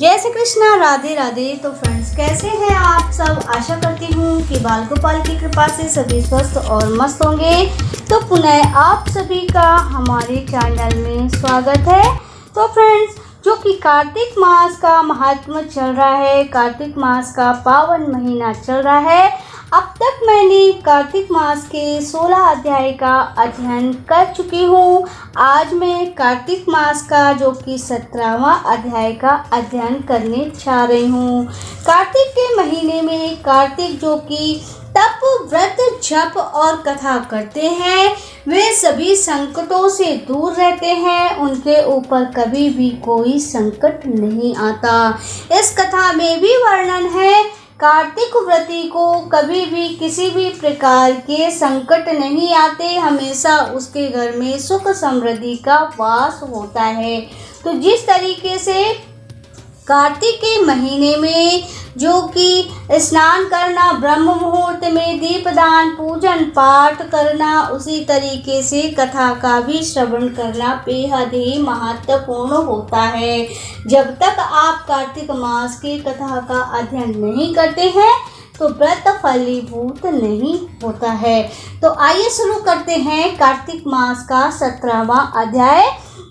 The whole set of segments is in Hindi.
जय श्री कृष्णा, राधे राधे। तो फ्रेंड्स, कैसे हैं आप सब? आशा करती हूँ कि बाल गोपाल की कृपा से सभी स्वस्थ और मस्त होंगे। तो पुनः आप सभी का हमारे चैनल में स्वागत है। तो फ्रेंड्स, जो कि कार्तिक मास का महात्म चल रहा है, कार्तिक मास का पावन महीना चल रहा है। अब तक मैंने कार्तिक मास के 16 अध्याय का अध्ययन कर चुकी हूँ। आज मैं कार्तिक मास का जो कि 17वां अध्याय का अध्ययन करने जा रही हूँ। कार्तिक के महीने में कार्तिक जो कि तप, व्रत, जप और कथा करते हैं, वे सभी संकटों से दूर रहते हैं। उनके ऊपर कभी भी कोई संकट नहीं आता। इस कथा में भी वर्णन है, कार्तिक व्रती को कभी भी किसी भी प्रकार के संकट नहीं आते, हमेशा उसके घर में सुख समृद्धि का वास होता है। तो जिस तरीके से कार्तिक के महीने में जो कि स्नान करना, ब्रह्म मुहूर्त में दीपदान, पूजन पाठ करना, उसी तरीके से कथा का भी श्रवण करना बेहद ही महत्वपूर्ण होता है। जब तक आप कार्तिक मास की कथा का अध्ययन नहीं करते हैं तो व्रत फलीभूत नहीं होता है। तो आइए शुरू करते हैं कार्तिक मास का 17वां अध्याय।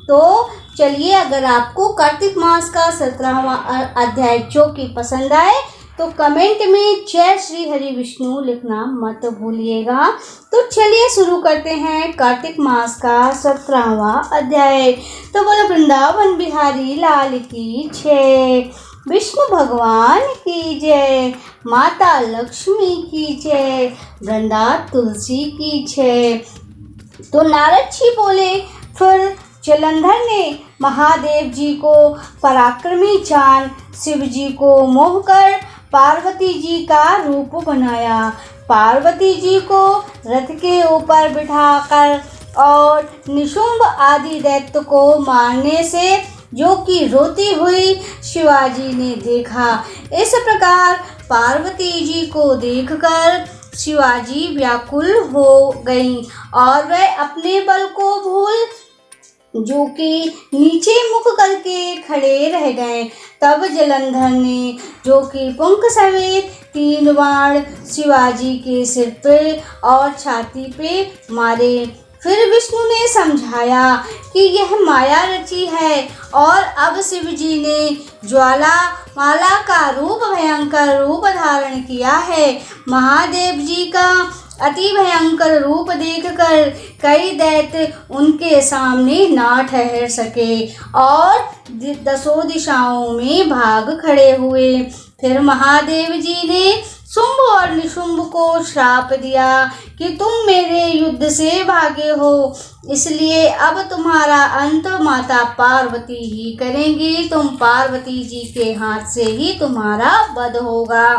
तो चलिए, अगर आपको कार्तिक मास का 17वां अध्याय जो कि पसंद आए तो कमेंट में जय श्री हरि विष्णु लिखना मत भूलिएगा। तो चलिए शुरू करते हैं कार्तिक मास का 17वां अध्याय। तो बोलो वृंदावन बिहारी लाल की जय, विष्णु भगवान की जय, माता लक्ष्मी की जय, वृंदा तुलसी की जय। तो नारद जी बोले, फिर जलंधर ने महादेव जी को पराक्रमी जान शिव जी को मोहकर पार्वती जी का रूप बनाया। पार्वती जी को रथ के ऊपर बिठाकर और निशुंभ आदि दैत्य को मारने से जो कि रोती हुई शिवाजी ने देखा। इस प्रकार पार्वती जी को देखकर शिवाजी व्याकुल हो गई और वह अपने बल को भूल जो कि नीचे मुख करके खड़े रह गए। तब जलंधर ने जो कि पुंख समेत 3 बाण शिवाजी के सिर पे और छाती पे मारे। फिर विष्णु ने समझाया कि यह माया रची है और अब शिव जी ने ज्वाला माला का रूप, भयंकर रूप धारण किया है। महादेव जी का अति भयंकर रूप देखकर कई दैत्य उनके सामने ना ठहर सके और 10 दिशाओं में भाग खड़े हुए। फिर महादेव जी ने शुंभ और निशुंभ को श्राप दिया कि तुम मेरे युद्ध से भागे हो, इसलिए अब तुम्हारा अंत माता पार्वती ही करेंगी। तुम पार्वती जी के हाथ से ही तुम्हारा वध होगा।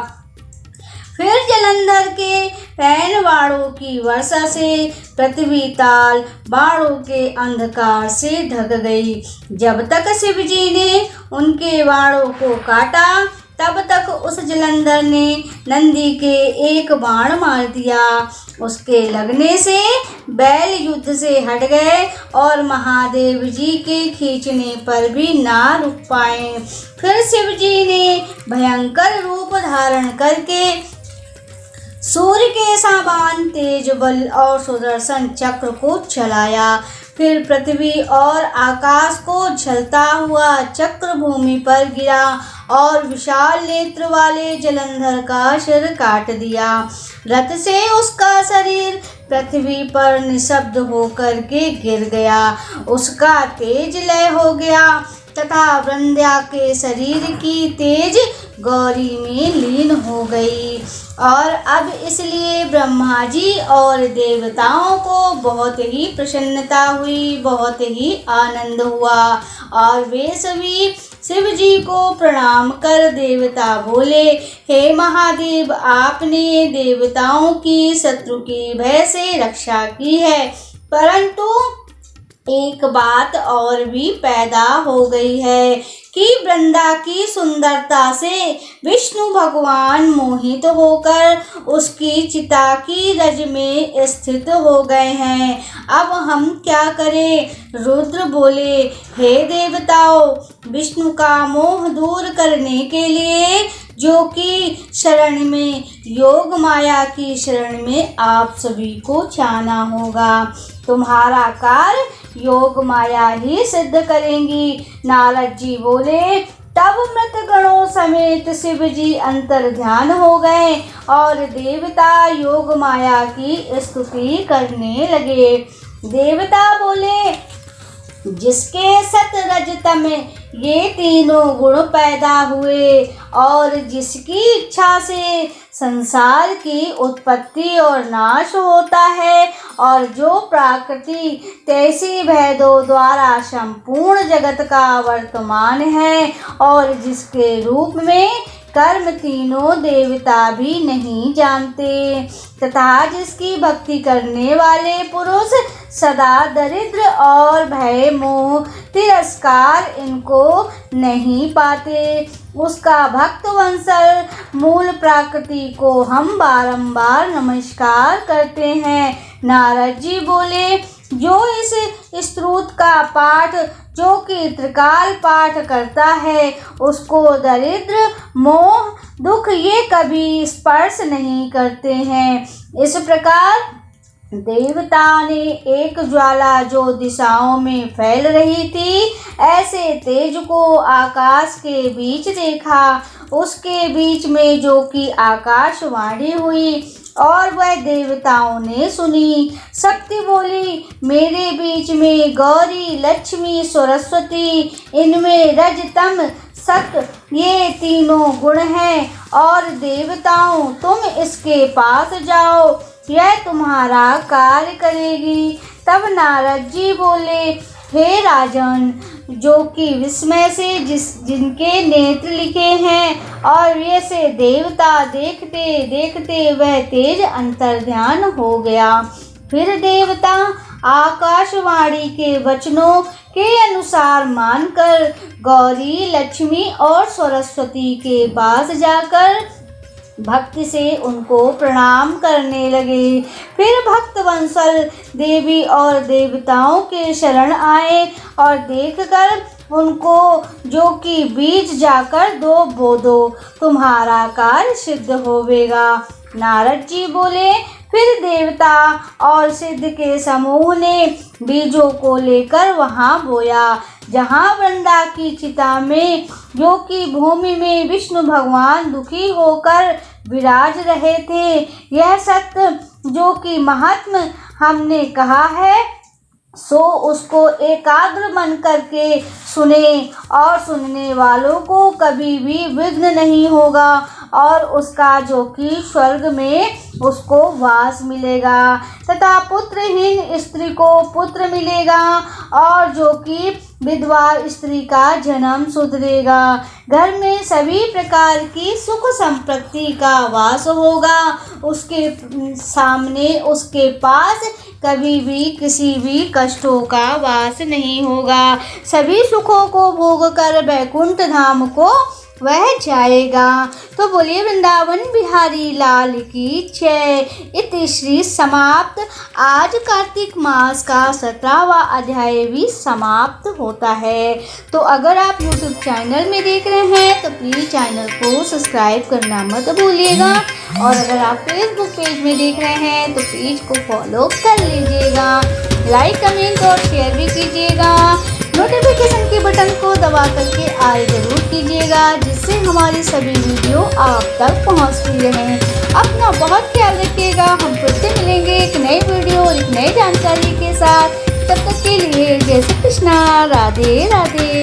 फिर जलंधर के पैन बाणों की वर्षा से पृथ्वी ताल बाणों के अंधकार से ढक गई। जब तक शिव जी ने उनके बाणों को काटा तब तक उस जलंधर ने नंदी के एक बाण मार दिया। उसके लगने से बैल युद्ध से हट गए और महादेव जी के खींचने पर भी ना रुक पाए। फिर शिव जी ने भयंकर रूप धारण करके सूर्य के समान तेज बल और सुदर्शन चक्र को चलाया। फिर पृथ्वी और आकाश को झलता हुआ चक्र भूमि पर गिरा और विशाल नेत्र वाले जलंधर का सिर काट दिया। रथ से उसका शरीर पृथ्वी पर निशब्द होकर के गिर गया। उसका तेज लय हो गया तथा वृंदा के शरीर की तेज गौरी में लीन हो गई। और अब इसलिए ब्रह्मा जी और देवताओं को बहुत ही प्रसन्नता हुई, बहुत ही आनंद हुआ और वे सभी शिव जी को प्रणाम कर देवता बोले, हे महादेव, आपने देवताओं की शत्रु की भय से रक्षा की है, परंतु एक बात और भी पैदा हो गई है कि वृंदा की सुंदरता से विष्णु भगवान मोहित होकर उसकी चिता की रज में स्थित हो गए हैं। अब हम क्या करें? रुद्र बोले, हे देवताओं, विष्णु का मोह दूर करने के लिए जो कि शरण में, योग माया की शरण में आप सभी को जाना होगा। तुम्हारा कार्य योग माया ही सिद्ध करेंगी। नारद जी बोले, तब मृत गणों समेत शिव जी अंतर ध्यान हो गए और देवता योग माया की स्तुति करने लगे। देवता बोले, जिसके सत रज तम ये तीनों गुण पैदा हुए और जिसकी इच्छा से संसार की उत्पत्ति और नाश होता है और जो प्रकृति तैसी भेदों द्वारा संपूर्ण जगत का वर्तमान है और जिसके रूप में कर्म तीनों देवता भी नहीं जानते, तथा जिसकी भक्ति करने वाले पुरुष सदा दरिद्र और भय मोह तिरस्कार इनको नहीं पाते, उसका भक्त वंशल मूल प्रकृति को हम बारंबार नमस्कार करते हैं। नारद जी बोले, जो इस स्तोत्र का पाठ जो कि त्रिकाल पाठ करता है उसको दरिद्र मोह दुख ये कभी स्पर्श नहीं करते हैं। इस प्रकार देवता ने एक ज्वाला जो दिशाओं में फैल रही थी ऐसे तेज को आकाश के बीच देखा। उसके बीच में जो कि आकाशवाणी हुई और वह देवताओं ने सुनी। शक्ति बोली, मेरे बीच में गौरी लक्ष्मी सरस्वती, इनमें रज तम सत ये तीनों गुण हैं और देवताओं तुम इसके पास जाओ, यह तुम्हारा कार्य करेगी। तब नारद जी बोले, हे राजन, जो कि विस्मय से जिनके नेत्र लिखे हैं और ये से देवता देखते देखते वह तेज अंतर्ध्यान हो गया। फिर देवता आकाशवाणी के वचनों के अनुसार मानकर गौरी लक्ष्मी और सरस्वती के पास जाकर भक्ति से उनको प्रणाम करने लगे। फिर भक्त वंशल देवी और देवताओं के शरण आए और देखकर उनको जो कि बीज जाकर दो बोधो, तुम्हारा कार्य सिद्ध होवेगा। नारद जी बोले, फिर देवता और सिद्ध के समूह ने बीजों को लेकर वहां बोया जहां वृंदा की चिता में जो कि भूमि में विष्णु भगवान दुखी होकर विराज रहे थे। यह सत्य जो कि महात्म हमने कहा है सो उसको एकाग्र मन करके सुने और सुनने वालों को कभी भी विघ्न नहीं होगा और उसका जो कि स्वर्ग में उसको वास मिलेगा तथा पुत्रहीन स्त्री को पुत्र मिलेगा और जो कि विधवा स्त्री का जन्म सुधरेगा। घर में सभी प्रकार की सुख संपत्ति का वास होगा। उसके सामने उसके पास कभी भी किसी भी कष्टों का वास नहीं होगा। सभी सुखों को भोग कर वैकुंठ धाम को वह जाएगा। तो बोलिए वृंदावन बिहारी लाल की जय। इति श्री समाप्त। आज कार्तिक मास का 17वां अध्याय भी समाप्त होता है। तो अगर आप YouTube चैनल में देख रहे हैं तो प्लीज़ चैनल को सब्सक्राइब करना मत भूलिएगा और अगर आप Facebook पेज में देख रहे हैं तो पेज को फॉलो कर लीजिएगा। लाइक कमेंट और शेयर भी कीजिएगा। नोटिफिकेशन के बटन को दबा करके आल जरूर कीजिएगा जिससे हमारी सभी वीडियो आप तक पहुंचती रहें। अपना बहुत ख्याल रखिएगा। हम फिर से मिलेंगे एक नई वीडियो और एक नई जानकारी के साथ। तब तक के लिए जय श्री कृष्णा, राधे राधे।